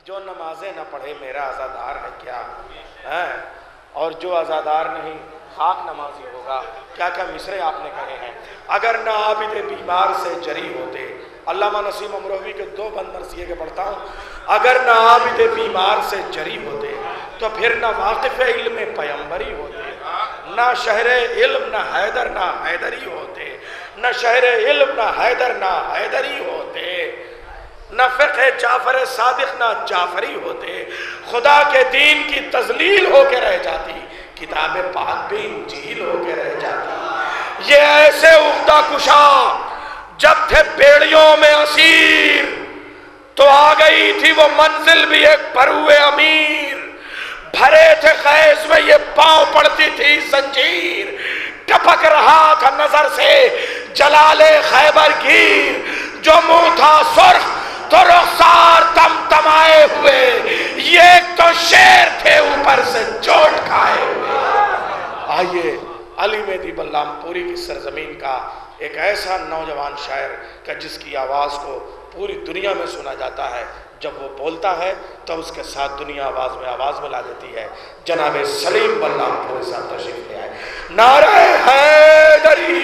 جو نمازیں نہ پڑھے میرا عزادار ہے کیا ہے، اور جو عزادار نہیں خاک نمازی ہوگا. کیا کیا مصرے آپ نے کہے ہیں. اگر نہ عابد بیمار سے جری ہوتے، علامہ نسیم امروہوی کے 2 بند مرثیے کے پڑھتا ہوں. اگر نہ عابد بیمار سے جری ہوتے تو پھر نہ واقف علم پیمبری ہوتے، نہ شہر علم نہ حیدر نہ حیدری ہوتے، نہ شہر علم نہ حیدر نہ حیدری ہوتے، نہ فقہ جعفر صادق نہ جعفری ہوتے. خدا کے دین کی تذلیل ہو کے رہ جاتی، کتاب پاک بھی انجیل ہو کے رہ جاتی. یہ ایسے عقدہ کشا جب تھے بیڑیوں میں اسیر، تو آ گئی تھی وہ منزل بھی ایک بھروے امیر. بھرے تھے خیز میں یہ پاؤں پڑتی تھی زنجیر، ٹپک رہا تھا نظر سے جلال خیبر گیر. جو منہ تھا سرخ تو رخسار تم تمائے ہوئے، یہ تو شیر تھے اوپر سے چوٹ کھائے ہوئے. آئیے علی مہدی بلرام پوری کی سرزمین کا ایک ایسا نوجوان شاعر کہ جس کی آواز کو پوری دنیا میں سنا جاتا ہے، جب وہ بولتا ہے تو اس کے ساتھ دنیا آواز ملا دیتی ہے. جناب سلیم بلرام پوری صاحب تشریف لے آئے. نعرہ حیدری.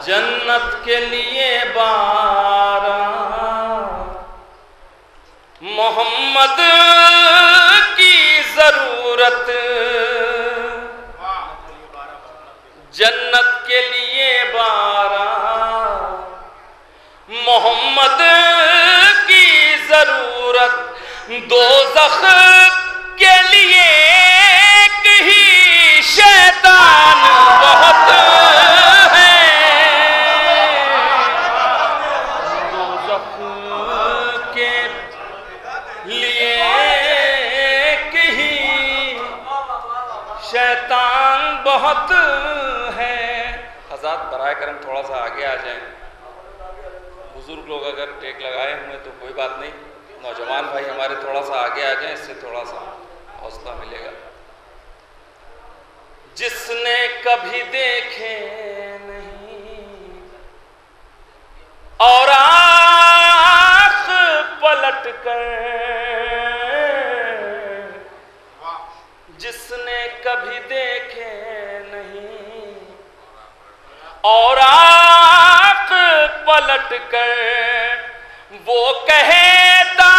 جنت کے لیے باران محمد کی ضرورت، جنت کے لیے باران محمد کی ضرورت، دوزخ کے لیے ایک ہی شیطان بہت ہے، دوزخ کے لیے ایک ہی شیطان بہت ہے۔ حضرات برائے کرم تھوڑا سا آگے آ جائیں، بزرگ لوگ اگر ٹیک لگائے ہوئے تو کوئی بات نہیں، نوجوان بھائی ہمارے تھوڑا سا آگے آ جائیں، اس سے تھوڑا سا حوصلہ ملے گا۔ جس نے کبھی دیکھے نہیں اور آنکھ پلٹ کر کبھی دیکھے نہیں اور آنکھ پلٹ کر وہ کہتا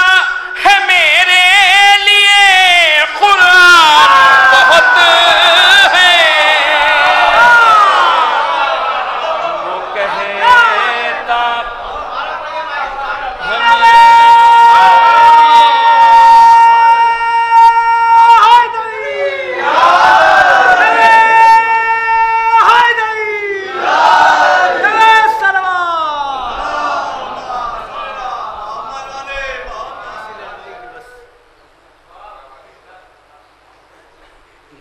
ہے میرے لیے قرآن بہت ہے، وہ کہتا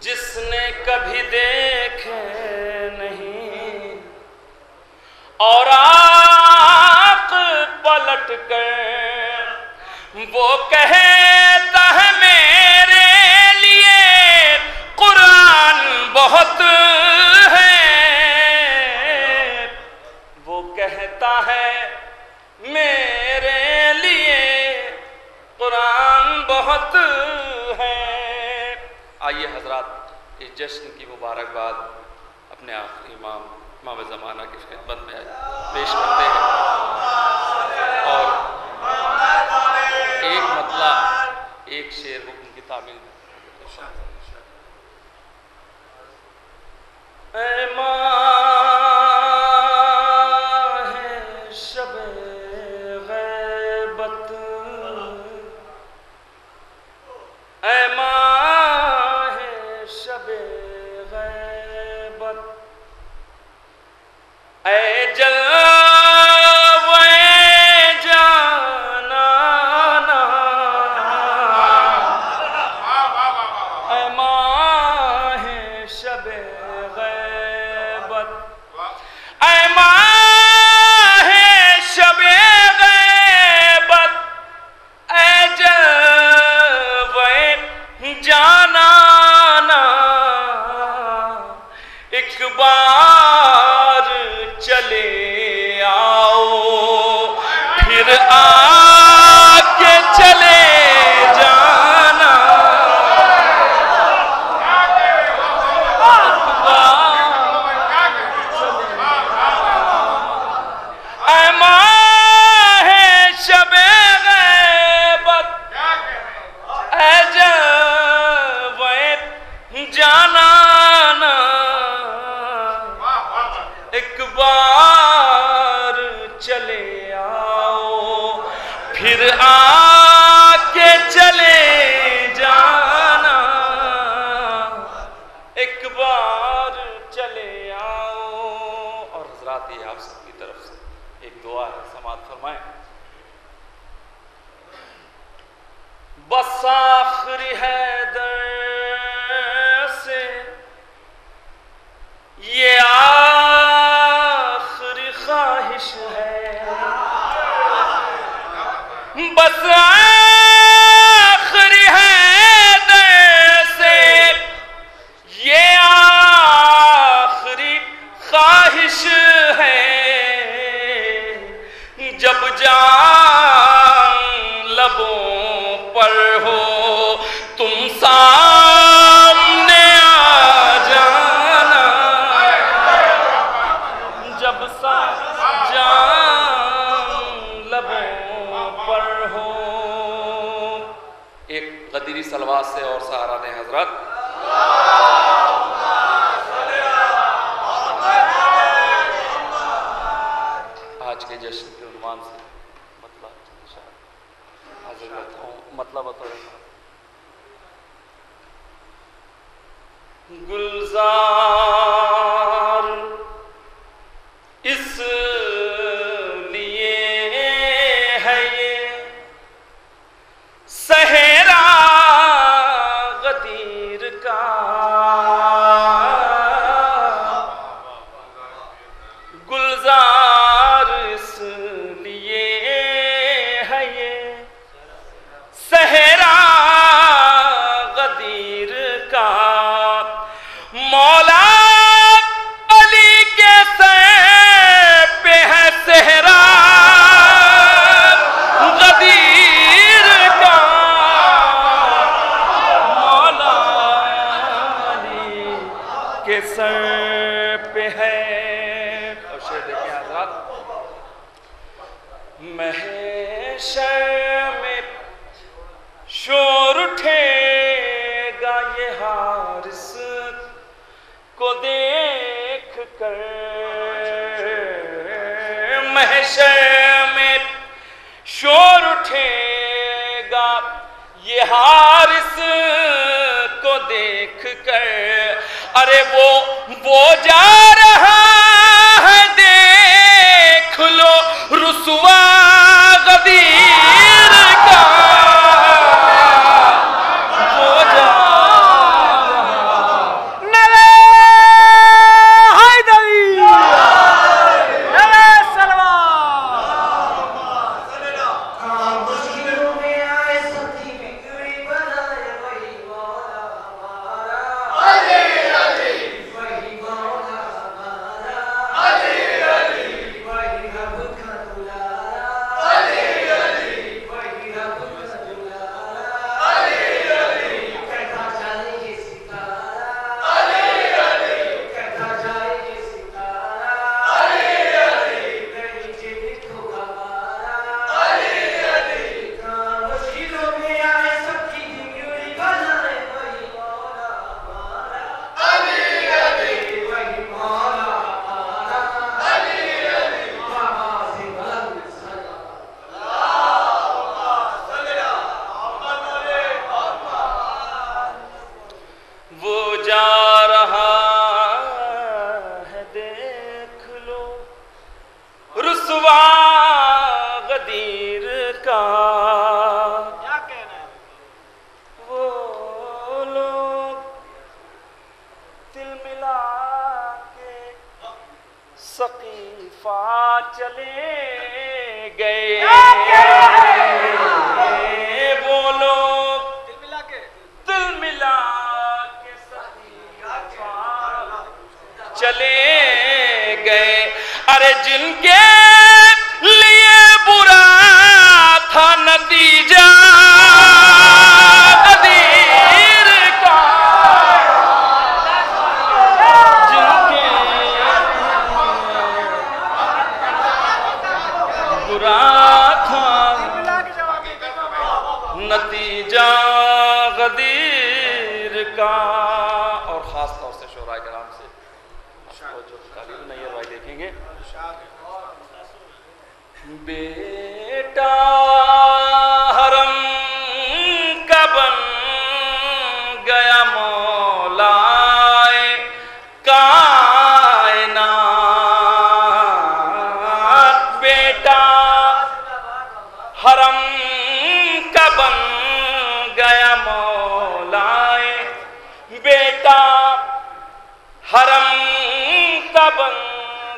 جس نے کبھی دیکھے نہیں اور آنکھ پلٹ کر وہ کہتا ہے میرے لیے قرآن بہت ہے، وہ کہتا ہے میرے لیے قرآن بہت ہے۔ آئیے حضرات اس جشن کی مبارکباد اپنے آخری امام زمانہ کی خدمت میں پیش کرتے ہیں اور ایک مطلع ایک شعر ان کی تعمیل میں۔ اے ماہ شب غیبت، اے ماہ شب غیبت، اے جلوے جانانا، اے ماہ شب غیبت، اے ماہ شب غیبت، اے جلوے جانانا، ایک بار چلے آؤ پھر آ کے چلے جانا، اے ماہ شب غیبت، اے جلوے جانانا، ایک بار چلے آؤ پھر آ کے چلے جانا، ایک بار چلے آؤ۔ اور حضرات یہ آپ سب کی طرف سے ایک دعا ہے، سماعت فرمائیں۔ بس آخری حیدر سے یہ آخری خواہش ہے، بس آخری حیدر سے یہ آخری خواہش ہے، جب جان لبوں پر ہو تم سامنے آ جانا، جب جان لبوں پر ہو۔ ایک غدیری صلوات سے اور سہارا دیں حضرات۔ آج کے جشن کے عنوان سے مطلب بتاؤ۔ گلزار اس لیے ہے یہ صحرا غدیر کا، گلزار اس لیے ہے یہ صحرا غدیر کا، مولا کے سر پہ ہے. اور شعر دیکھیں حضرات. محشر میں شور اٹھے گا یہ حارس کو دیکھ کر. محشر میں شور اٹھے گا یہ حارس کو دیکھ کر. ارے وہ جا رہا ہے دیکھ لو رسوا غدیر کا. وہ جا نعرہ حیدری، نعرہ سلوات. مشکلوں میں آئے ساتھی بگڑی بنائے وہی مولا ہمارا. علی علی وہی مولا ہمارا. علی علی وہی رب کا دلارا. علی علی وہی رب کا دلارا. علی علی کہتا جائے یہ ستارہ. علی علی کہتا جائے یہ ستارہ. علی علی نہیں جن کو ہمارا. علی علی مشکلوں میں آئے سب کی بگڑی بنائے وہی مولا ہمارا. علی علی وہی مولا ہمارا. علی علی بابا سے بلند سلام. وہ جا رہا ہے دیکھ لو رسوا غدیر کا. کیا کہنا ہے؟ وہ لوگ دل ملا کے سقیفہ چلے گئے. وہ لوگ دل ملا کے دل ملا کے سقیفہ چلے گئے. ارے جن کے لیے برا تھا نتیجہ غدیر کا. جن کے برا تھا ملا کے جواب دے. نتیجہ غدیر کا. اور خاص طور سے شعراء کرام سے جو خلیل نیر بھائی دیکھیں گے. بیٹا حرم کا بن گیا مولائے کائنات. بیٹا حرم کا بن گیا مولائے. بیٹا حرم کا بن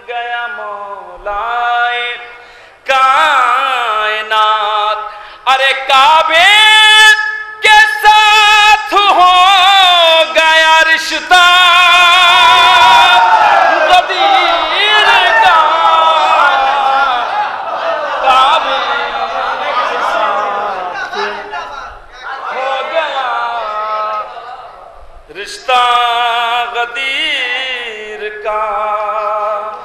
گیا مولائے کائنات. ارے کعبے کے ساتھ ہو گیا رشتہ غدیر کا. کعبے کے ساتھ ہو گیا رشتہ غدیر کا.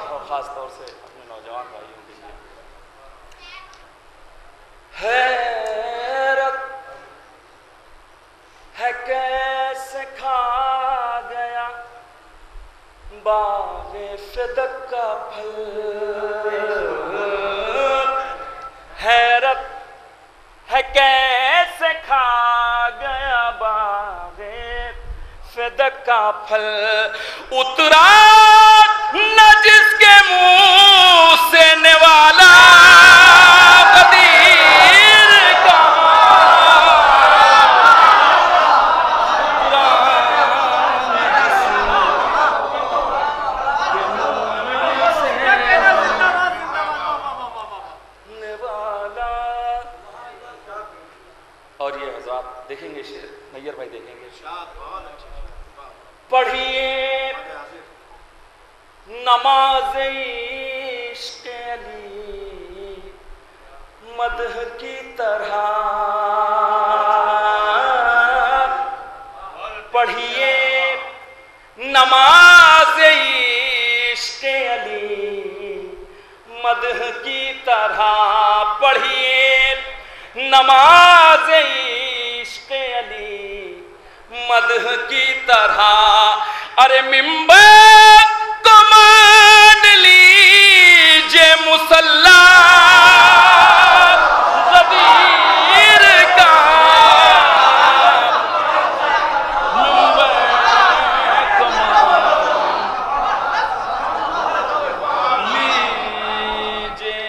اور خاص طور سے اپنے نوجوان بھائیوں کے لیے حیرت ہے کیسے کھا گیا باغ فدق کا پھل. حیرت ہے کیسے کھا گیا باغ فدق کا پھل. اترا نہ جس کے منہ سے نوالا غدیر کا. اترا نہ جس کے منہ سے نوالا. اور یہ حضرات دیکھیں گے شعر نیر بھائی دیکھیں گے. پڑھیے نماز عشق علی مدح کی طرح. پڑھیے نماز نماز عشق علی مدح کی طرح پڑھیے، نماز عشق علی مدح کی طرح، ارے ممبر کو مان لیجے مصلی غدیر کا، ممبر کو مان لیجے۔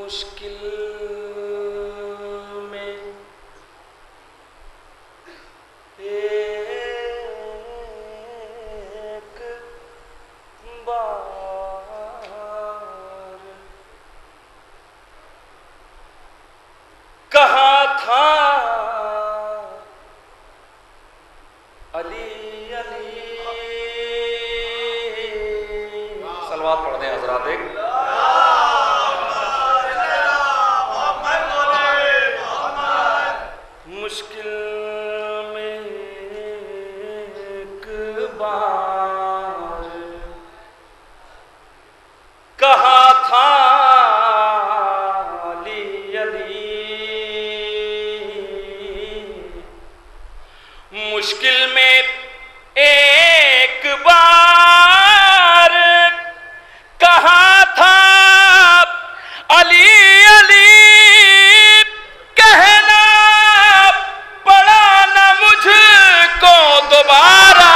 مشکل میں ایک بار کہا تھا علی علی، صلوات پڑھ دیں حضرات ایک۔ مشکل میں ایک بار کہا تھا علی علی، مشکل میں ایک بار کہا تھا علی علی، کہنا پڑا نہ مجھ کو دوبارہ،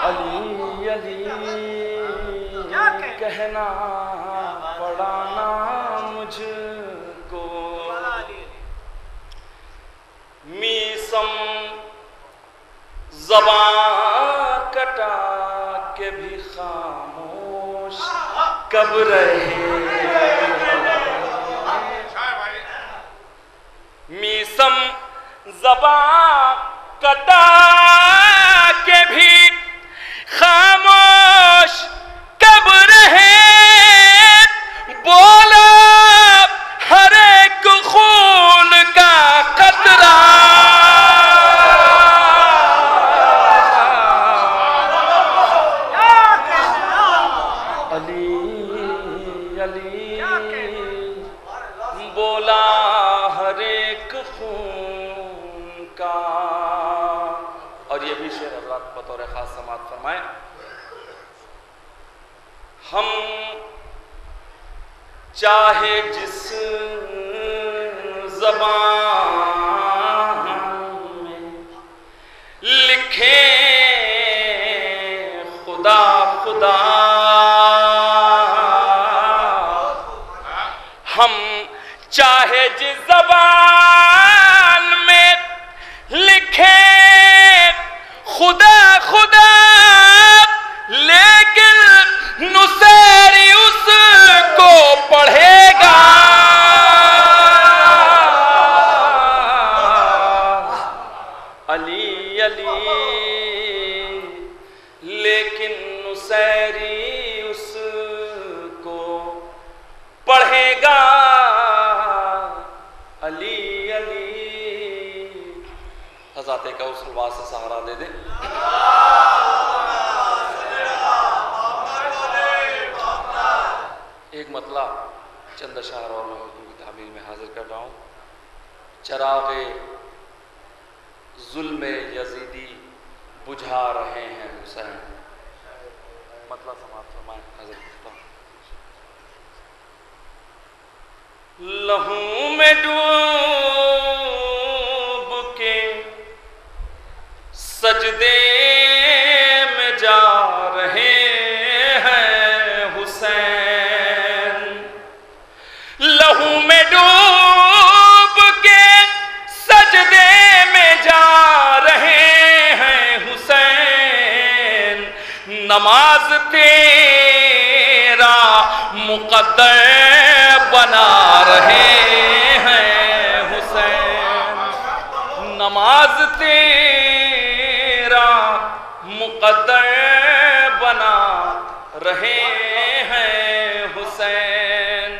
علی علی کہنا پڑا نہ مجھ کو، میسم زبان کٹا کے بھی خاموش کب رہے، میسم زبان کٹا کے بھی خاموش کب رہے، بولا ہر ایک خون کا قطرہ، علی علی بولا ہر ایک خون کا۔ اور یہ بھی شعر حضرات بطور خاص سماعت فرمائیں۔ ہم چاہے جس زبان میں لکھیں خدا خدا، ہم چاہے جس زبان میں لکھیں خدا خدا، لیکن نصیری اس کو پڑھے گا، علی علی، لیکن نصیری اس کو پڑھے گا، علی علی۔ حضرات کا اس الفاظ سے سہارا دے دیں۔ ایک مطلع چند اشعار اور میں حضور کی تعمیل میں حاضر کر رہا ہوں۔ چراغ ظلم یزیدی بجھا رہے ہیں حسین، مطلب سماعت فرمائیں حضرت لہو میں ڈوب کے سجدے میں جا رہے ہیں حسین لہو میں ڈوب کے سجدے میں جا رہے ہیں حسین نماز تیرا مقدر بنا رہے ہیں حسین نماز تیرا مقدر بنا رہے ہیں حسین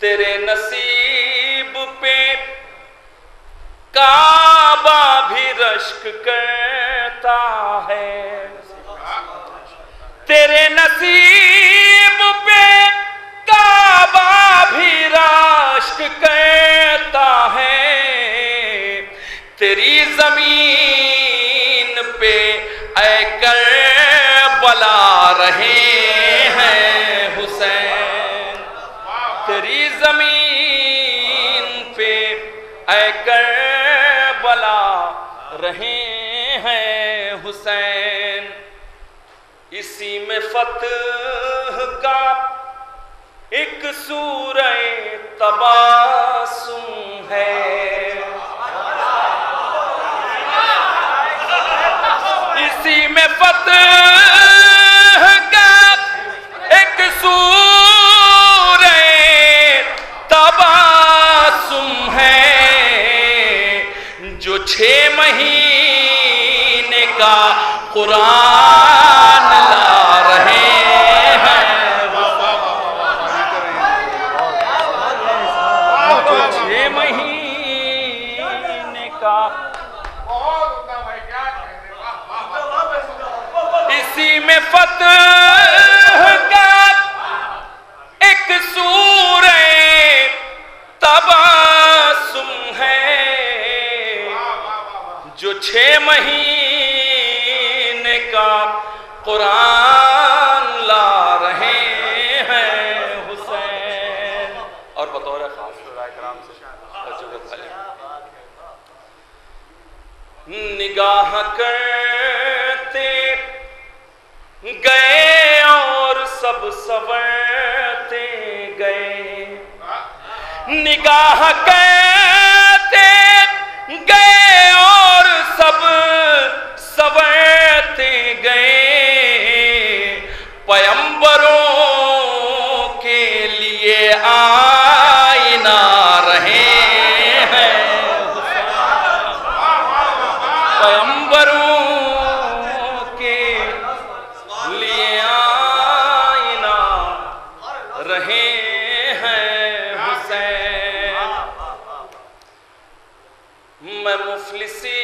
تیرے نصیب پہ کعبہ بھی رشک کرتا ہے تیرے نصیب پہ کعبہ بھی رشک کرتا ہے تیری زمین پہ اے کربلا رہے ہیں حسین تیری زمین پہ اے کربلا رہے ہیں حسین اسی میں فتح کا ایک سورہ تباسم ہے اسی میں فتح کا ایک سورہ تباسم ہے جو 6 مہینے کا قرآن لا رہے ہیں جو 6 مہینے کا اسی میں فتح کا ایک سورہ تباسم ہے جو 6 مہینے کا قرآن لا رہے ہیں حسین اور بطور خاص علماء کرام سے نگاہ کرتے گئے اور سب سنورتے گئے نگاہ کرتے گئے اور سب سنورتے گئے پیمبروں کے لیے آئینہ رہے ہیں پیمبروں کے لیے آئینہ رہے ہیں حسین میں مفلسی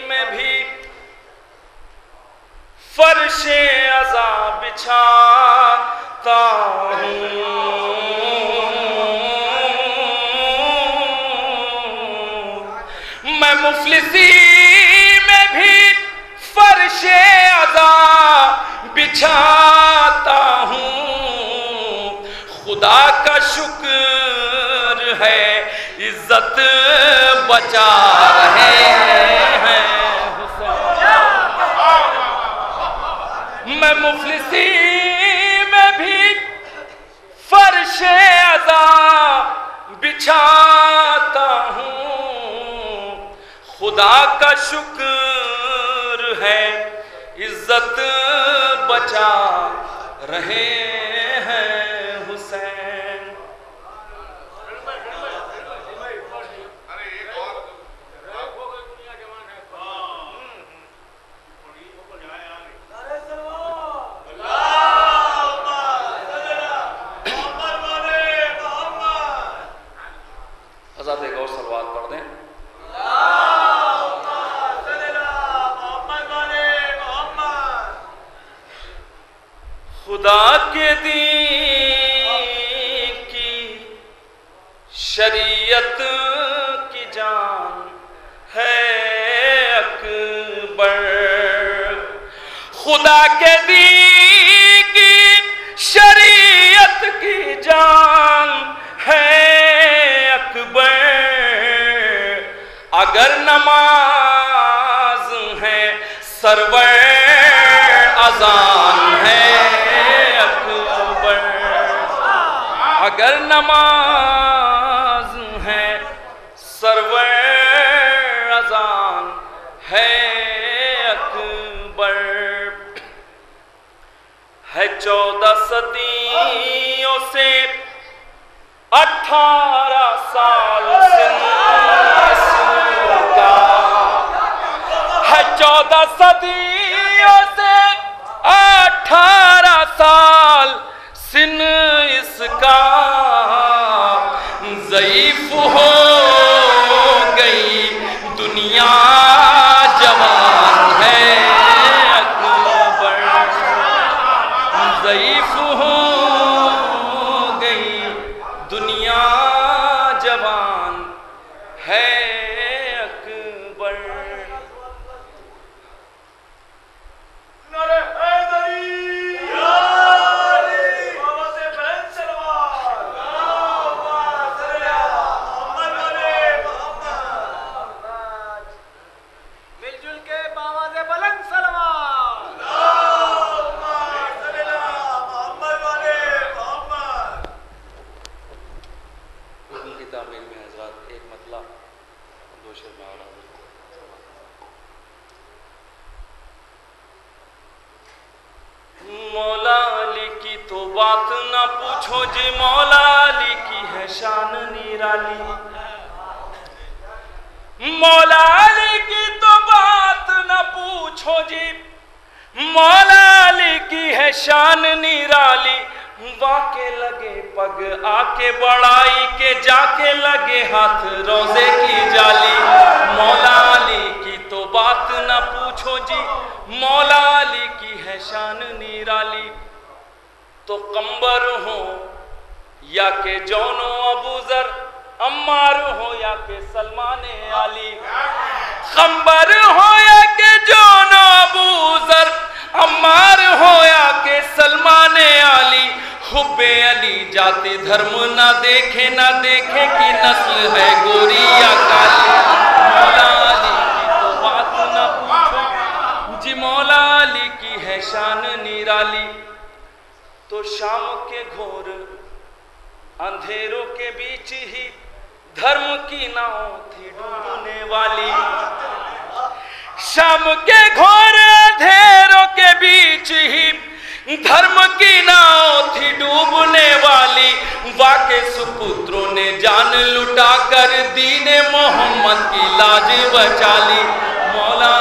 میں بھی فرش عزا بچھاتا ہوں میں مفلسی میں بھی فرش عزا بچھاتا ہوں خدا کا شکر ہے عزت بچا رہے ہیں میں مفلسی میں بھی فرش عزا بچھاتا ہوں خدا کا شکر ہے عزت بچا رہے ہیں حسین حضرت ایک اور صلوات پڑھ دیں خدا کے دین کی شریعت کی جان ہے اکبر خدا کے دی کی شریعت کی جان ہے اکبر، اگر نماز ہے سرور اذان ہے اکبر، اگر نماز ہے سرور اذان ہے اکبر، ہے 14 صدیوں سے 18 سال سن کا، ہے 14 صدیوں سے 18 سال سن اس کا، ضعیف ہو گئی دنیا جوان ہے اکبر، ضعیف ہو گئی دنیا جوان ہے اکبر۔ مولا علی کی تو بات نہ پوچھو جی، مولا علی کی ہے شان نرالی، مولا علی کی تو بات نہ پوچھو جی، مولا علی کی ہے شان نرالی، واقع لگے پگ آ کے بڑائی کے، جا کے لگے ہاتھ روزے کی جالی، مولا علی کی تو بات نہ پوچھو جی، مولا علی کی ہے شان نرالی، تو قمبر ہو یا کہ جون و ابو ذر، عمار ہو یا کہ سلمان علی، قمبر ہو یا کہ جون و ابو ذر، عمار ہو یا کہ سلمان علی، حب علی جاتی دھرم نہ دیکھے کی نسل ہے گوری یا کالی، مولا علی کی تو بات نہ پوچھو جی، مولا علی کی ہے شان نرالی، تو شام کے گھور اندھیروں کے بیچ ہی دھرم کی ناؤ تھی ڈوبنے والی، شام کے گھور اندھیروں کے بیچ ہی دھرم کی ناؤ تھی ڈوبنے والی، واقع سپوتروں نے جان لٹا کر دین محمد کی لاج بچا لی، مولا